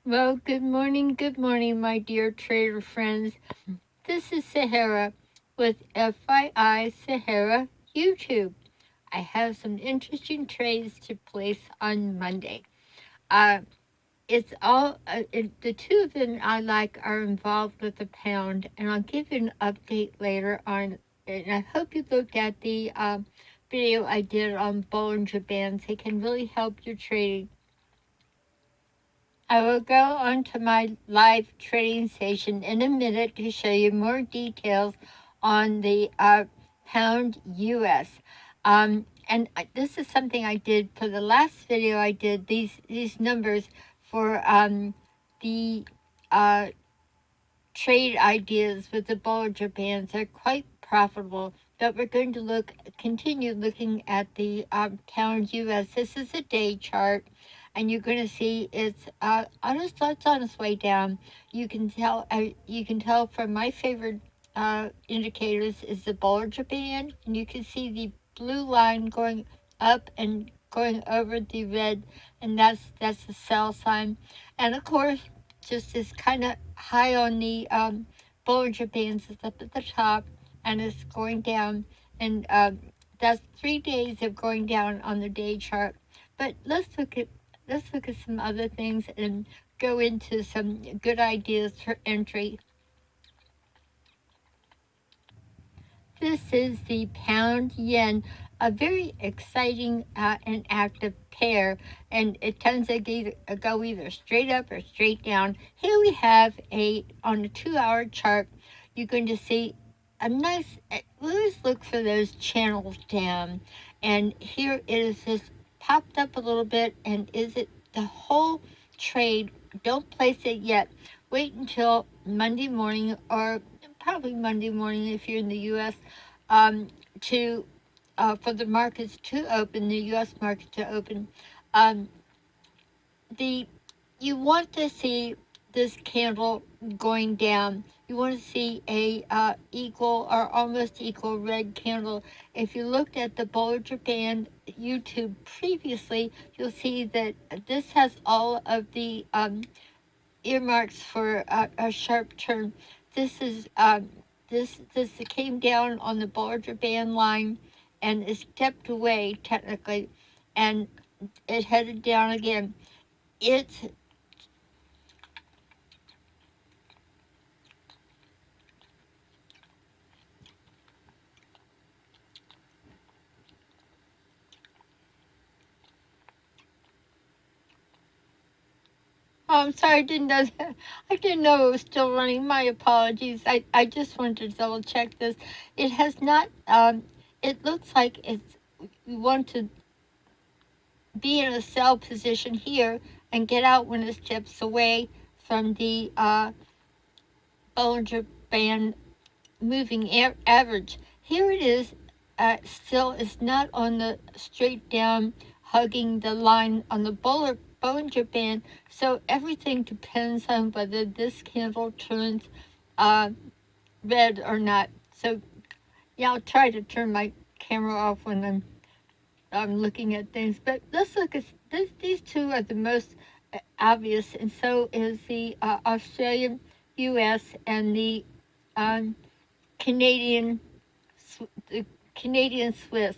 Well, good morning, my dear trader friends. This is Sahara with FII Sahara YouTube. I have some interesting trades to place on Monday. Uh, the two of them I like are involved with the pound, and I'll give you an update later on. And I hope you looked at the video I did on Bollinger Bands. It can really help your trading. I will go on to my live trading station in a minute to show you more details on the pound US. This is something I did for the last video. I did these numbers for the uh, trade ideas with the Bollinger Bands are quite profitable. But we're going to continue looking at the pound US. This is a day chart, and you're going to see it's on its way down. You can tell from my favorite indicators is the Bollinger Band, and you can see the blue line going up and going over the red, and that's the sell sign. And of course, just is kind of high on the Bollinger Bands. It's up at the top, and it's going down. And that's 3 days of going down on the day chart. But let's look at some other things and go into some good ideas for entry. This is the pound yen, a very exciting and active pair, and it tends to go either straight up or straight down. Here we have on a 2 hour chart, you're going to see a nice, we always look for those channels down, and here it is just popped up a little bit, and is it the whole trade? Don't place it yet. Wait until Monday morning, or probably Monday morning if you're in the U.S., to for the markets to open, the U.S. market to open. Um, the You want to see this candle going down. You want to see a equal or almost equal red candle. If you looked at the Bollinger Band YouTube previously, you'll see that this has all of the earmarks for a sharp turn. This is this came down on the Bollinger Band line, and it stepped away technically, and it headed down again. It's Oh, I'm sorry, I didn't know that. I didn't know it was still running. My apologies. I just wanted to double check this. It has not. It looks like we want to be in a sell position here and get out when it steps away from the Bollinger Band moving average. Here it is. Still, it's not on the straight down, hugging the line on the Bollinger Band. So everything depends on whether this candle turns uh, red or not. So yeah, I'll try to turn my camera off when I'm looking at things. But let's look at these two are the most obvious, and so is the Australian, U.S. and the um, Canadian, the Canadian Swiss.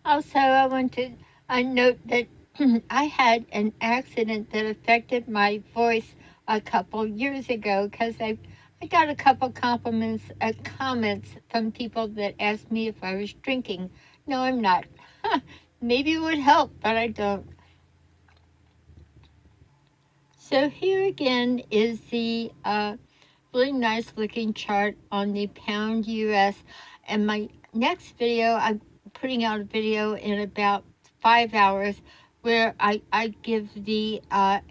Also, I want to note that I had an accident that affected my voice a couple years ago because I got a couple comments from people that asked me if I was drinking. No, I'm not. Maybe it would help, but I don't. So here again is the really nice looking chart on the pound US. And my next video, I'm putting out a video in about 5 hours where I give the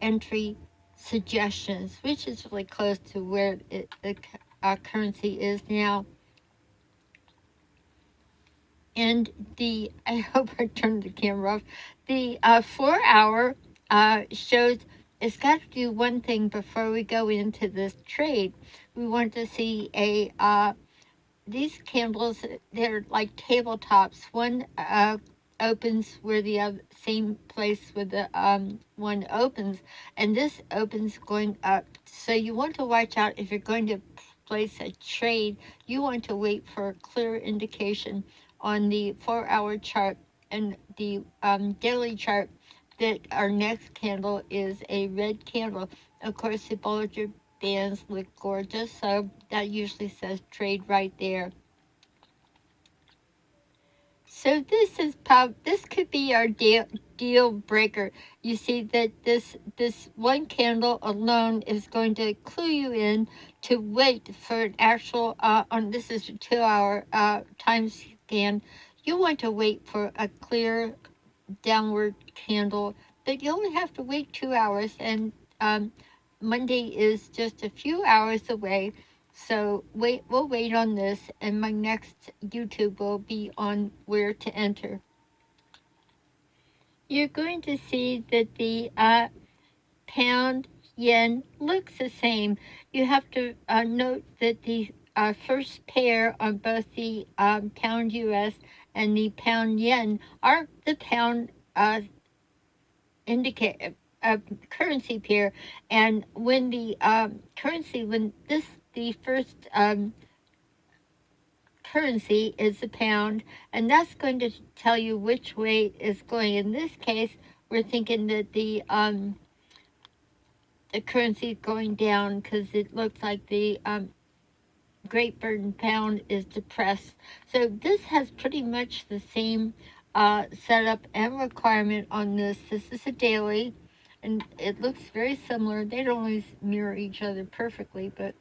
entry suggestions, which is really close to where our currency is now. And I hope I turned the camera off. The 4 hour shows it's got to do one thing before we go into this trade. We want to see these candles, they're like tabletops. One opens where the other, same place where the one opens, and this opens going up. So you want to watch out if you're going to place a trade. You want to wait for a clear indication on the 4-hour chart and the daily chart that our next candle is a red candle. Of course, the Bollinger Bands look gorgeous, so that usually says trade right there. So this could be our deal breaker. You see that this one candle alone is going to clue you in to wait for an actual on this is a 2-hour time scan. You want to wait for a clear downward candle, but you only have to wait 2 hours, and Monday is just a few hours away. So we'll wait on this, and my next YouTube will be on where to enter. You're going to see that the pound yen looks the same. You have to note that the first pair on both the pound US and the pound yen are the pound indicate a currency pair, and when the currency when this the first currency is the pound, and that's going to tell you which way is going. In this case, we're thinking that the currency is going down because it looks like the Great Britain pound is depressed. So this has pretty much the same setup and requirement on this. This is a daily, and it looks very similar. They don't always mirror each other perfectly, but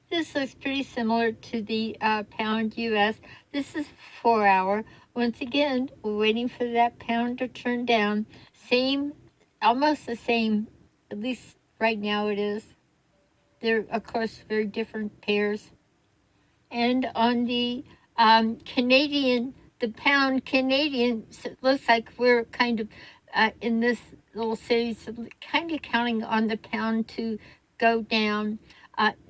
this looks pretty similar to the pound US. This is 4-hour. Once again, we're waiting for that pound to turn down. Same, almost the same, at least right now it is. They're, of course, very different pairs. And on the Canadian, the pound Canadian, it looks like we're kind of in this little series, kind of counting on the pound to go down,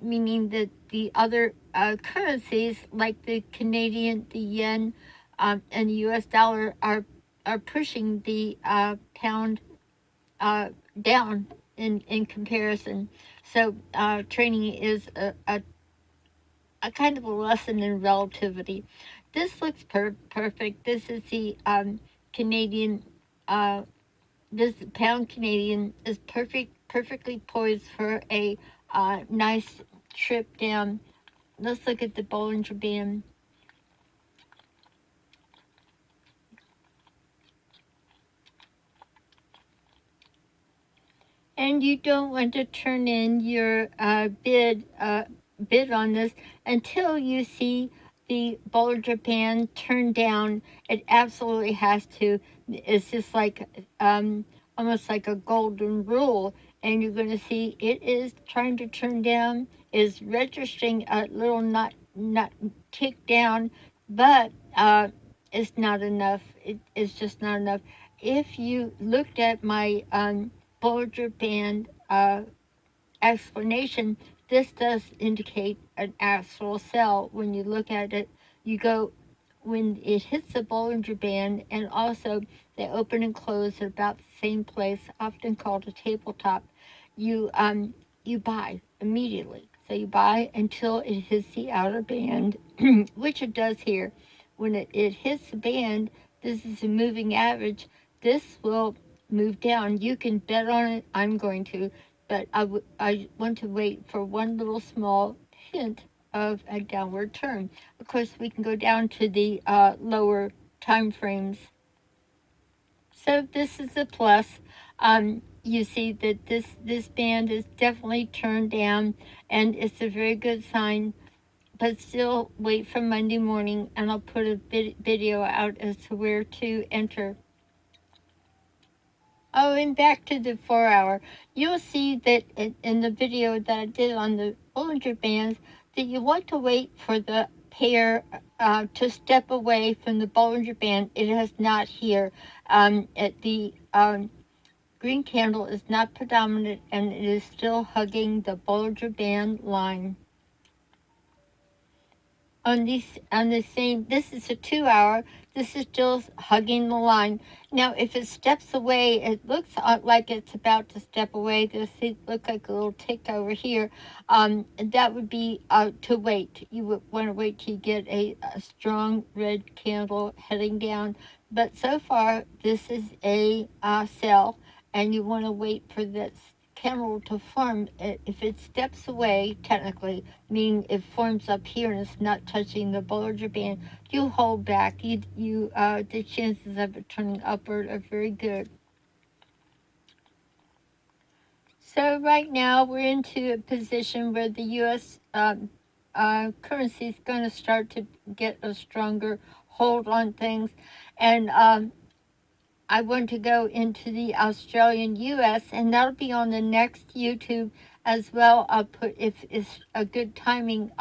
meaning that the other currencies, like the Canadian, the yen, and the US dollar, are pushing the pound down in comparison. So trading is a kind of a lesson in relativity. This looks perfect. This is the Canadian. This pound Canadian is perfectly poised for a nice trip down. Let's look at the Bollinger Band. And you don't want to turn in your bid on this until you see the Bollinger Band turn down. It absolutely has to. It's just like almost like a golden rule, and you're going to see it is trying to turn down, is registering a little not tick down, but it's not enough. It's just not enough. If you looked at my Bollinger Band explanation, this does indicate an actual sell. When you look at it, you go, when it hits the Bollinger Band, and also they open and close at about the same place, often called a tabletop, you buy immediately. So you buy until it hits the outer band, which it does here. When it hits the band, this is a moving average. This will move down. You can bet on it. I'm going to, but I want to wait for one little small hint of a downward turn. Of course, we can go down to the lower time frames. So this is a plus. You see that this band is definitely turned down, and it's a very good sign. But still, wait for Monday morning, and I'll put a video out as to where to enter. Oh, and back to the 4-hour. You'll see that in the video that I did on the Bollinger Bands, that you want to wait for the pair to step away from the Bollinger Band. It has not here. The green candle is not predominant, and it is still hugging the Bollinger Band line. on the same. This is a 2 hour. This is still hugging the line. Now, if it steps away, it looks like it's about to step away. This look like a little tick over here. That would be to wait. You would want to wait till you get a strong red candle heading down. But so far, this is a sell, and you want to wait for this candle to form. If it steps away, technically, meaning it forms up here and it's not touching the Bollinger Band, you hold back. The chances of it turning upward are very good. So right now we're into a position where the U.S. Currency is going to start to get a stronger hold on things, and I want to go into the Australian US, and that'll be on the next YouTube as well. I'll put, if it's a good timing,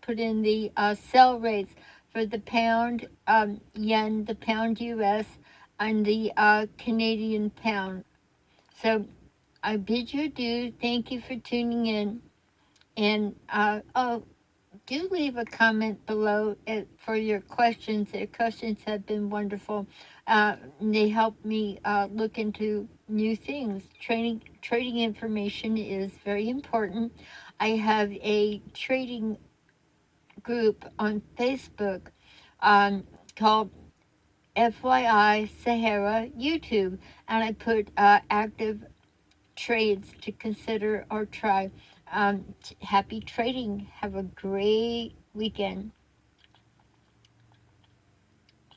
put in the sell rates for the pound yen, the pound US, and the Canadian pound. So I bid you adieu. Thank you for tuning in. And oh, do leave a comment below for your questions. Your questions have been wonderful. They help me look into new things. Trading information is very important. I have a trading group on Facebook called FYI Sahara YouTube, and I put active trades to consider or try. Happy trading. Have a great weekend.